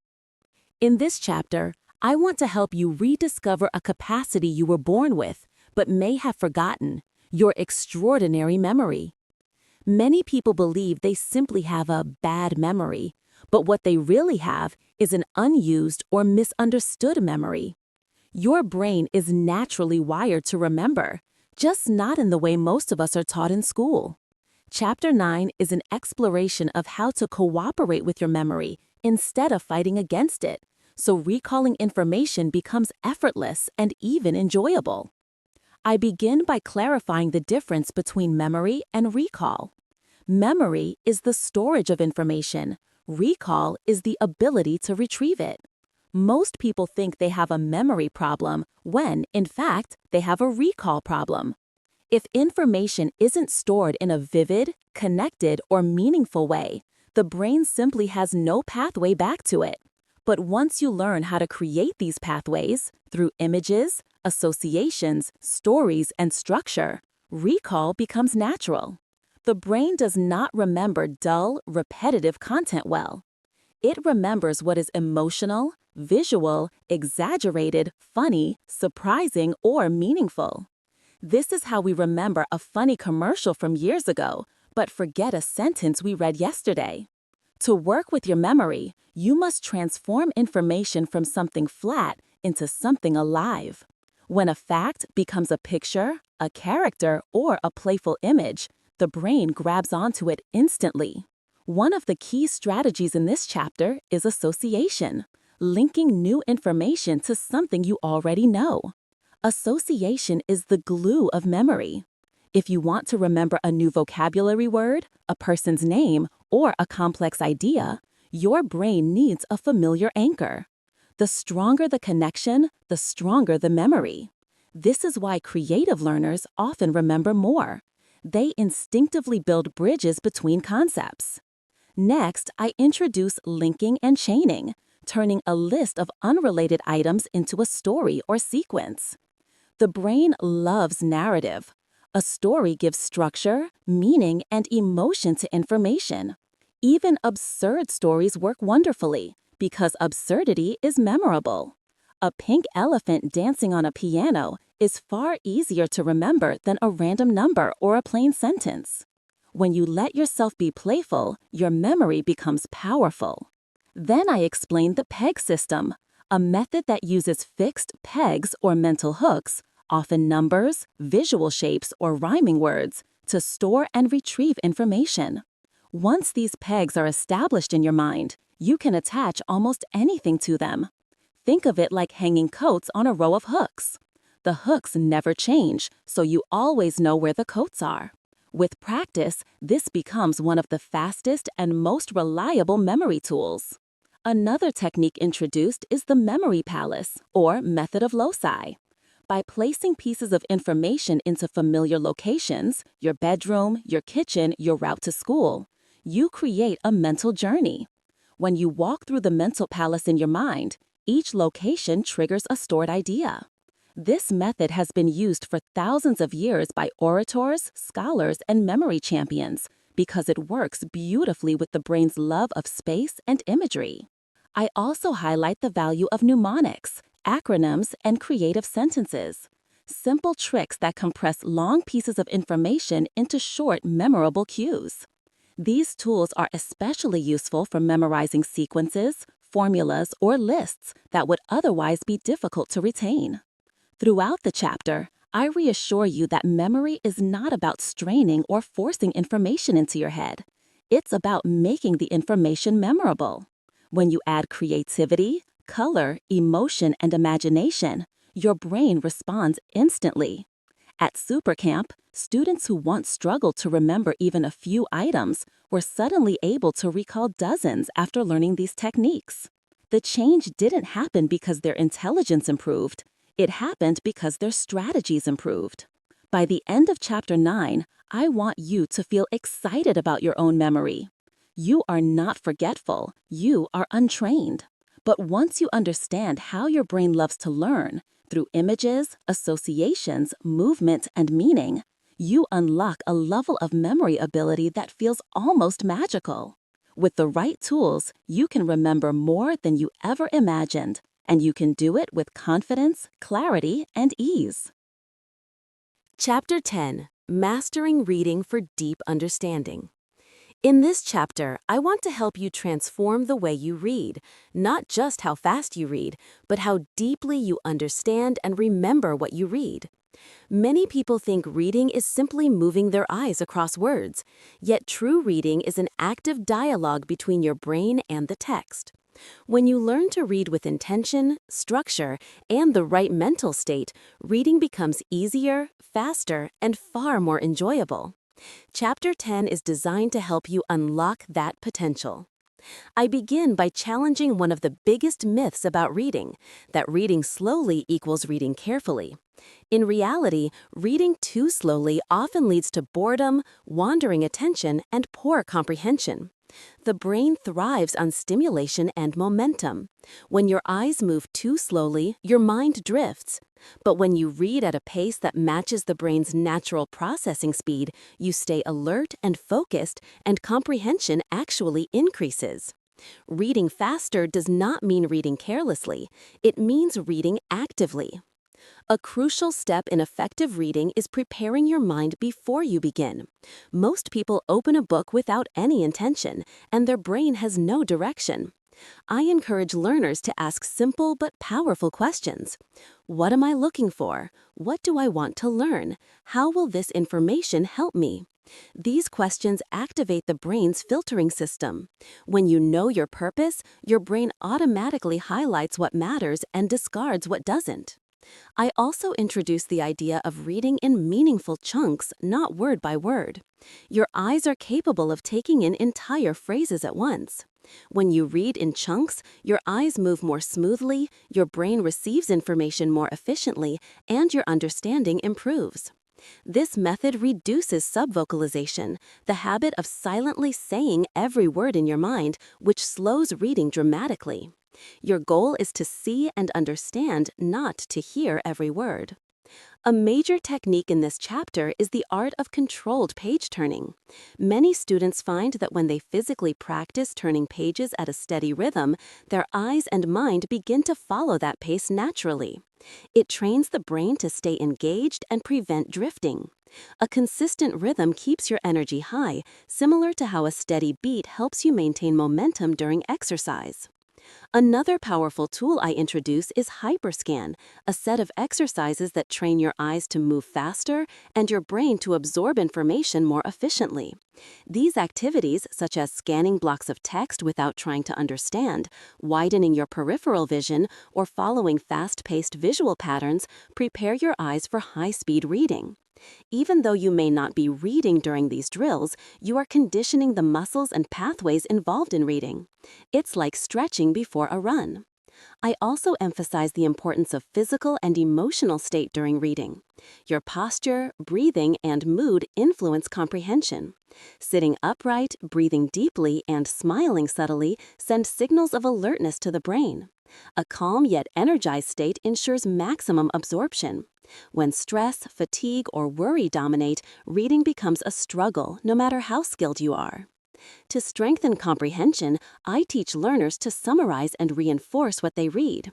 In this chapter, I want to help you rediscover a capacity you were born with, but may have forgotten: your extraordinary memory. Many people believe they simply have a bad memory, but what they really have is an unused or misunderstood memory. Your brain is naturally wired to remember, just not in the way most of us are taught in school. Chapter 9 is an exploration of how to cooperate with your memory instead of fighting against it, so recalling information becomes effortless and even enjoyable. I begin by clarifying the difference between memory and recall. Memory is the storage of information. Recall is the ability to retrieve it. Most people think they have a memory problem when, in fact, they have a recall problem. If information isn't stored in a vivid, connected, or meaningful way, the brain simply has no pathway back to it. But once you learn how to create these pathways through images, associations, stories, and structure, recall becomes natural. The brain does not remember dull, repetitive content well. It remembers what is emotional, visual, exaggerated, funny, surprising, or meaningful. This is how we remember a funny commercial from years ago, but forget a sentence we read yesterday. To work with your memory, you must transform information from something flat into something alive. When a fact becomes a picture, a character, or a playful image, the brain grabs onto it instantly. One of the key strategies in this chapter is association, linking new information to something you already know. Association is the glue of memory. If you want to remember a new vocabulary word, a person's name, or a complex idea, your brain needs a familiar anchor. The stronger the connection, the stronger the memory. This is why creative learners often remember more. They instinctively build bridges between concepts. Next, I introduce linking and chaining, turning a list of unrelated items into a story or sequence. The brain loves narrative. A story gives structure, meaning, and emotion to information. Even absurd stories work wonderfully because absurdity is memorable. A pink elephant dancing on a piano is far easier to remember than a random number or a plain sentence. When you let yourself be playful, your memory becomes powerful. Then I explain the peg system, a method that uses fixed pegs or mental hooks, often numbers, visual shapes, or rhyming words, to store and retrieve information. Once these pegs are established in your mind, you can attach almost anything to them. Think of it like hanging coats on a row of hooks. The hooks never change, so you always know where the coats are. With practice, this becomes one of the fastest and most reliable memory tools. Another technique introduced is the memory palace, or method of loci. By placing pieces of information into familiar locations, your bedroom, your kitchen, your route to school, you create a mental journey. When you walk through the mental palace in your mind, each location triggers a stored idea. This method has been used for thousands of years by orators, scholars, and memory champions because it works beautifully with the brain's love of space and imagery. I also highlight the value of mnemonics, acronyms, and creative sentences. Simple tricks that compress long pieces of information into short, memorable cues. These tools are especially useful for memorizing sequences, formulas, or lists that would otherwise be difficult to retain. Throughout the chapter, I reassure you that memory is not about straining or forcing information into your head. It's about making the information memorable. When you add creativity, color, emotion, and imagination, your brain responds instantly. At Supercamp, students who once struggled to remember even a few items were suddenly able to recall dozens after learning these techniques. The change didn't happen because their intelligence improved. It happened because their strategies improved. By the end of Chapter 9, I want you to feel excited about your own memory. You are not forgetful, you are untrained. But once you understand how your brain loves to learn, through images, associations, movement, and meaning, you unlock a level of memory ability that feels almost magical. With the right tools, you can remember more than you ever imagined, and you can do it with confidence, clarity, and ease. Chapter 10: Mastering Reading for Deep Understanding. In this chapter, I want to help you transform the way you read, not just how fast you read, but how deeply you understand and remember what you read. Many people think reading is simply moving their eyes across words, yet true reading is an active dialogue between your brain and the text. When you learn to read with intention, structure, and the right mental state, reading becomes easier, faster, and far more enjoyable. Chapter 10 is designed to help you unlock that potential. I begin by challenging one of the biggest myths about reading, that reading slowly equals reading carefully. In reality, reading too slowly often leads to boredom, wandering attention, and poor comprehension. The brain thrives on stimulation and momentum. When your eyes move too slowly, your mind drifts. But when you read at a pace that matches the brain's natural processing speed, you stay alert and focused, and comprehension actually increases. Reading faster does not mean reading carelessly. It means reading actively. A crucial step in effective reading is preparing your mind before you begin. Most people open a book without any intention, and their brain has no direction. I encourage learners to ask simple but powerful questions. What am I looking for? What do I want to learn? How will this information help me? These questions activate the brain's filtering system. When you know your purpose, your brain automatically highlights what matters and discards what doesn't. I also introduce the idea of reading in meaningful chunks, not word by word. Your eyes are capable of taking in entire phrases at once. When you read in chunks, your eyes move more smoothly, your brain receives information more efficiently, and your understanding improves. This method reduces subvocalization, the habit of silently saying every word in your mind, which slows reading dramatically. Your goal is to see and understand, not to hear every word. A major technique in this chapter is the art of controlled page turning. Many students find that when they physically practice turning pages at a steady rhythm, their eyes and mind begin to follow that pace naturally. It trains the brain to stay engaged and prevent drifting. A consistent rhythm keeps your energy high, similar to how a steady beat helps you maintain momentum during exercise. Another powerful tool I introduce is Hyperscan, a set of exercises that train your eyes to move faster and your brain to absorb information more efficiently. These activities, such as scanning blocks of text without trying to understand, widening your peripheral vision, or following fast-paced visual patterns, prepare your eyes for high-speed reading. Even though you may not be reading during these drills, you are conditioning the muscles and pathways involved in reading. It's like stretching before a run. I also emphasize the importance of physical and emotional state during reading. Your posture, breathing, and mood influence comprehension. Sitting upright, breathing deeply, and smiling subtly send signals of alertness to the brain. A calm yet energized state ensures maximum absorption. When stress, fatigue, or worry dominate, reading becomes a struggle, no matter how skilled you are. To strengthen comprehension, I teach learners to summarize and reinforce what they read.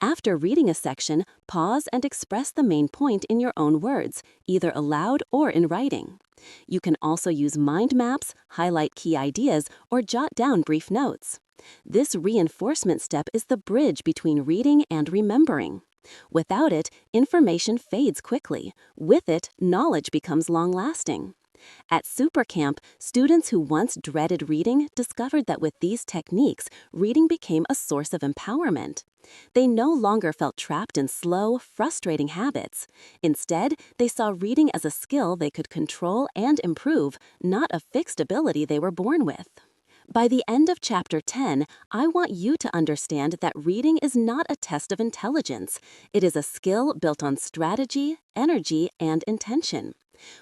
After reading a section, pause and express the main point in your own words, either aloud or in writing. You can also use mind maps, highlight key ideas, or jot down brief notes. This reinforcement step is the bridge between reading and remembering. Without it, information fades quickly. With it, knowledge becomes long-lasting. At Supercamp, students who once dreaded reading discovered that with these techniques, reading became a source of empowerment. They no longer felt trapped in slow, frustrating habits. Instead, they saw reading as a skill they could control and improve, not a fixed ability they were born with. By the end of Chapter 10, I want you to understand that reading is not a test of intelligence. It is a skill built on strategy, energy, and intention.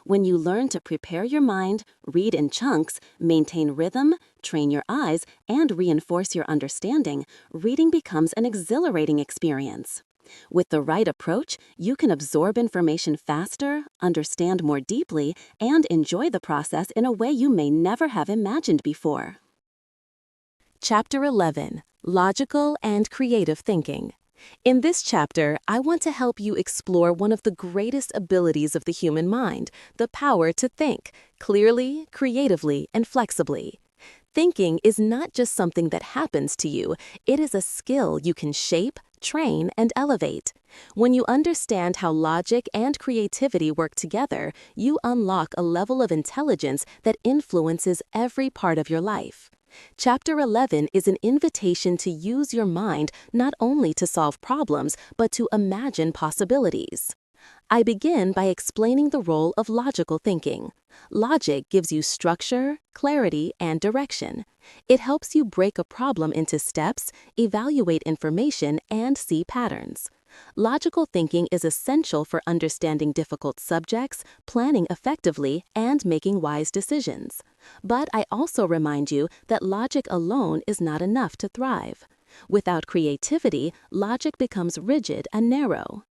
When you learn to prepare your mind, read in chunks, maintain rhythm, train your eyes, and reinforce your understanding, reading becomes an exhilarating experience. With the right approach, you can absorb information faster, understand more deeply, and enjoy the process in a way you may never have imagined before. Chapter 11: Logical and Creative Thinking. In this chapter, I want to help you explore one of the greatest abilities of the human mind, the power to think clearly, creatively, and flexibly. Thinking is not just something that happens to you, it is a skill you can shape, train, and elevate. When you understand how logic and creativity work together, you unlock a level of intelligence that influences every part of your life. Chapter 11 is an invitation to use your mind not only to solve problems, but to imagine possibilities. I begin by explaining the role of logical thinking. Logic gives you structure, clarity, and direction. It helps you break a problem into steps, evaluate information, and see patterns. Logical thinking is essential for understanding difficult subjects, planning effectively, and making wise decisions. But I also remind you that logic alone is not enough to thrive. Without creativity, logic becomes rigid and narrow.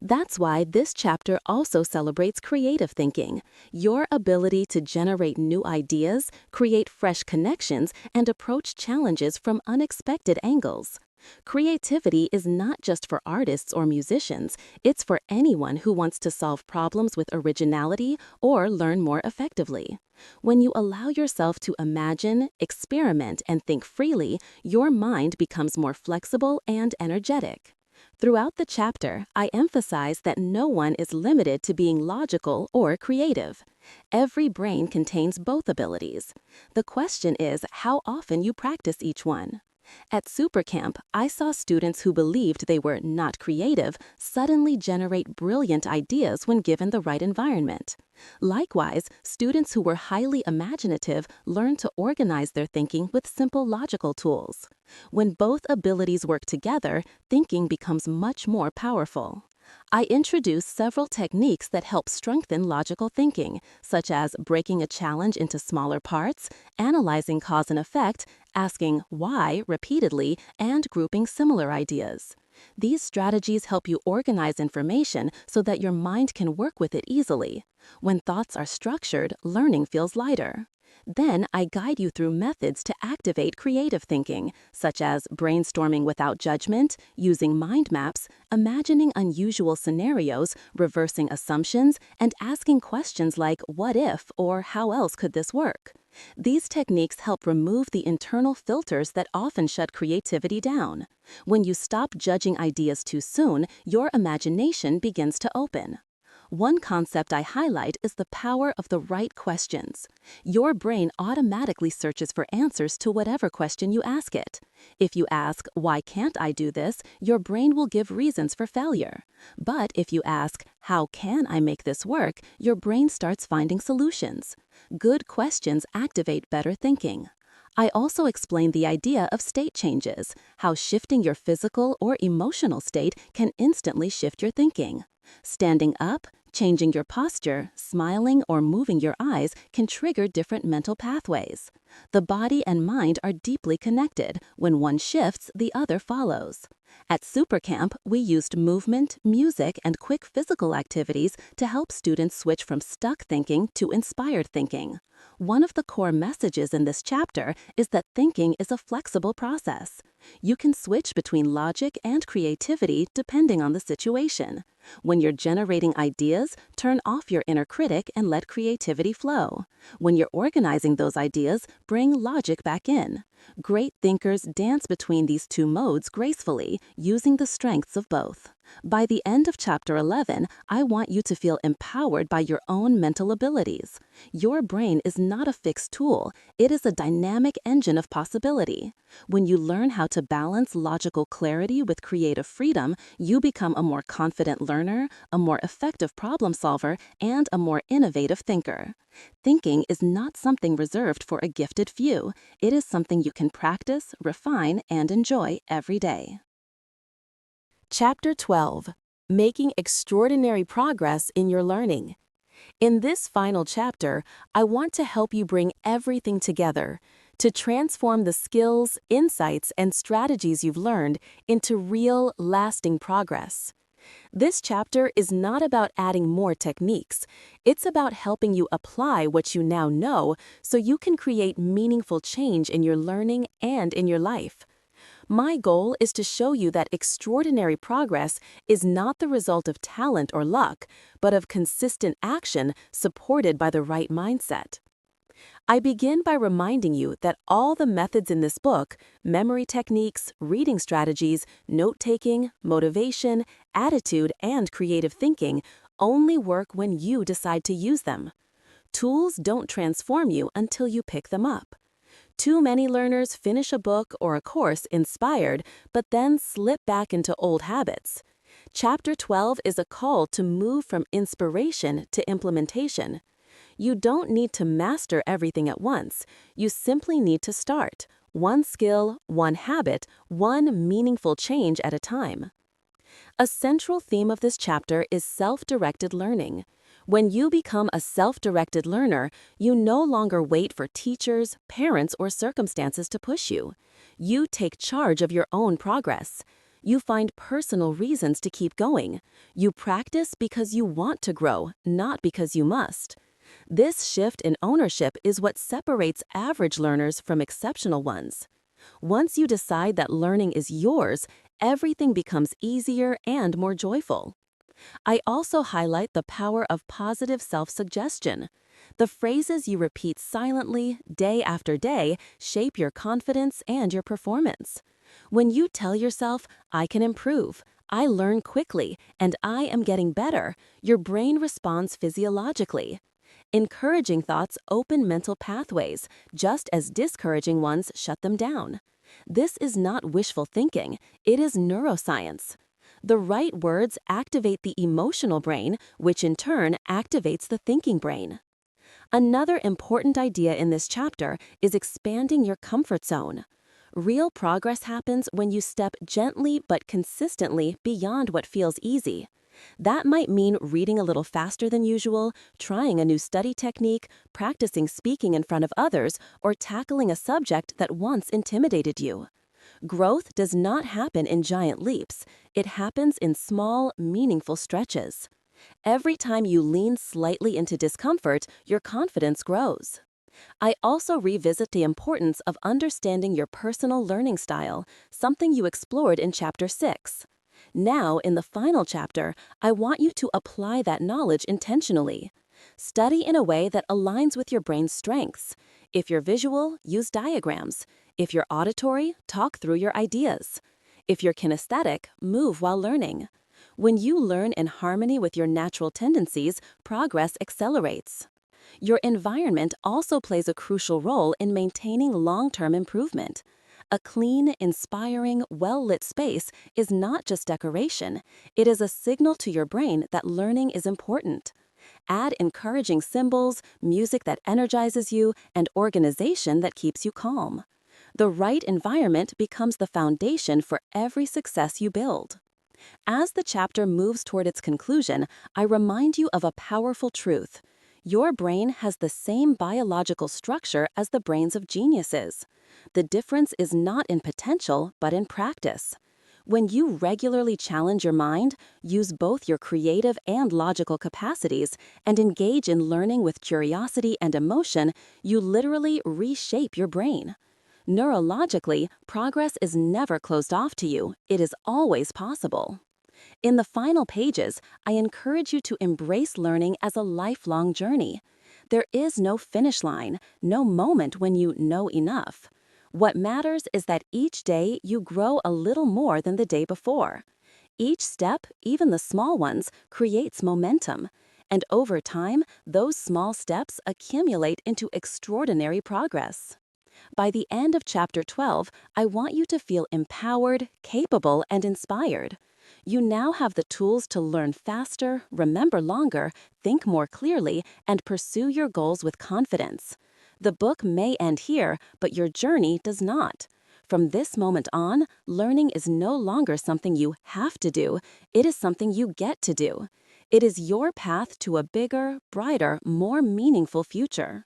That's why this chapter also celebrates creative thinking, your ability to generate new ideas, create fresh connections, and approach challenges from unexpected angles. Creativity is not just for artists or musicians, it's for anyone who wants to solve problems with originality or learn more effectively. When you allow yourself to imagine, experiment, and think freely, your mind becomes more flexible and energetic. Throughout the chapter, I emphasize that no one is limited to being logical or creative. Every brain contains both abilities. The question is how often you practice each one. At Supercamp, I saw students who believed they were not creative suddenly generate brilliant ideas when given the right environment. Likewise, students who were highly imaginative learned to organize their thinking with simple logical tools. When both abilities work together, thinking becomes much more powerful. I introduce several techniques that help strengthen logical thinking, such as breaking a challenge into smaller parts, analyzing cause and effect, asking why repeatedly, and grouping similar ideas. These strategies help you organize information so that your mind can work with it easily. When thoughts are structured, learning feels lighter. Then I guide you through methods to activate creative thinking, such as brainstorming without judgment, using mind maps, imagining unusual scenarios, reversing assumptions, and asking questions like what if or how else could this work? These techniques help remove the internal filters that often shut creativity down. When you stop judging ideas too soon, your imagination begins to open. One concept I highlight is the power of the right questions. Your brain automatically searches for answers to whatever question you ask it. If you ask, "Why can't I do this?" your brain will give reasons for failure. But if you ask, "How can I make this work?" your brain starts finding solutions. Good questions activate better thinking. I also explain the idea of state changes, how shifting your physical or emotional state can instantly shift your thinking. Standing up, changing your posture, smiling, or moving your eyes can trigger different mental pathways. The body and mind are deeply connected. When one shifts, the other follows. At Supercamp, we used movement, music, and quick physical activities to help students switch from stuck thinking to inspired thinking. One of the core messages in this chapter is that thinking is a flexible process. You can switch between logic and creativity depending on the situation. When you're generating ideas, turn off your inner critic and let creativity flow. When you're organizing those ideas, bring logic back in. Great thinkers dance between these two modes gracefully, using the strengths of both. By the end of Chapter 11, I want you to feel empowered by your own mental abilities. Your brain is not a fixed tool, it is a dynamic engine of possibility. When you learn how to balance logical clarity with creative freedom, you become a more confident learner, a more effective problem solver, and a more innovative thinker. Thinking is not something reserved for a gifted few. It is something you can practice, refine, and enjoy every day. Chapter 12: Making Extraordinary Progress in Your Learning. In this final chapter, I want to help you bring everything together: to transform the skills, insights, and strategies you've learned into real, lasting progress. This chapter is not about adding more techniques. It's about helping you apply what you now know so you can create meaningful change in your learning and in your life. My goal is to show you that extraordinary progress is not the result of talent or luck, but of consistent action supported by the right mindset. I begin by reminding you that all the methods in this book, memory techniques, reading strategies, note-taking, motivation, attitude, and creative thinking, only work when you decide to use them. Tools don't transform you until you pick them up. Too many learners finish a book or a course inspired, but then slip back into old habits. Chapter 12 is a call to move from inspiration to implementation. You don't need to master everything at once. You simply need to start. One skill, one habit, one meaningful change at a time. A central theme of this chapter is self-directed learning. When you become a self-directed learner, you no longer wait for teachers, parents, or circumstances to push you. You take charge of your own progress. You find personal reasons to keep going. You practice because you want to grow, not because you must. This shift in ownership is what separates average learners from exceptional ones. Once you decide that learning is yours, everything becomes easier and more joyful. I also highlight the power of positive self-suggestion. The phrases you repeat silently, day after day, shape your confidence and your performance. When you tell yourself, "I can improve," "I learn quickly," and "I am getting better," your brain responds physiologically. Encouraging thoughts open mental pathways, just as discouraging ones shut them down. This is not wishful thinking, it is neuroscience. The right words activate the emotional brain, which in turn activates the thinking brain. Another important idea in this chapter is expanding your comfort zone. Real progress happens when you step gently but consistently beyond what feels easy. That might mean reading a little faster than usual, trying a new study technique, practicing speaking in front of others, or tackling a subject that once intimidated you. Growth does not happen in giant leaps. It happens in small, meaningful stretches. Every time you lean slightly into discomfort, your confidence grows. I also revisit the importance of understanding your personal learning style, something you explored in Chapter 6. Now, in the final chapter, I want you to apply that knowledge intentionally. Study in a way that aligns with your brain's strengths. If you're visual, use diagrams. If you're auditory, talk through your ideas. If you're kinesthetic, move while learning. When you learn in harmony with your natural tendencies, progress accelerates. Your environment also plays a crucial role in maintaining long-term improvement. A clean, inspiring, well-lit space is not just decoration, it is a signal to your brain that learning is important. Add encouraging symbols, music that energizes you, and organization that keeps you calm. The right environment becomes the foundation for every success you build. As the chapter moves toward its conclusion, I remind you of a powerful truth. Your brain has the same biological structure as the brains of geniuses. The difference is not in potential, but in practice. When you regularly challenge your mind, use both your creative and logical capacities, and engage in learning with curiosity and emotion, you literally reshape your brain. Neurologically, progress is never closed off to you, it is always possible. In the final pages, I encourage you to embrace learning as a lifelong journey. There is no finish line, no moment when you know enough. What matters is that each day you grow a little more than the day before. Each step, even the small ones, creates momentum. And over time, those small steps accumulate into extraordinary progress. By the end of Chapter 12, I want you to feel empowered, capable, and inspired. You now have the tools to learn faster, remember longer, think more clearly, and pursue your goals with confidence. The book may end here, but your journey does not. From this moment on, learning is no longer something you have to do, it is something you get to do. It is your path to a bigger, brighter, more meaningful future.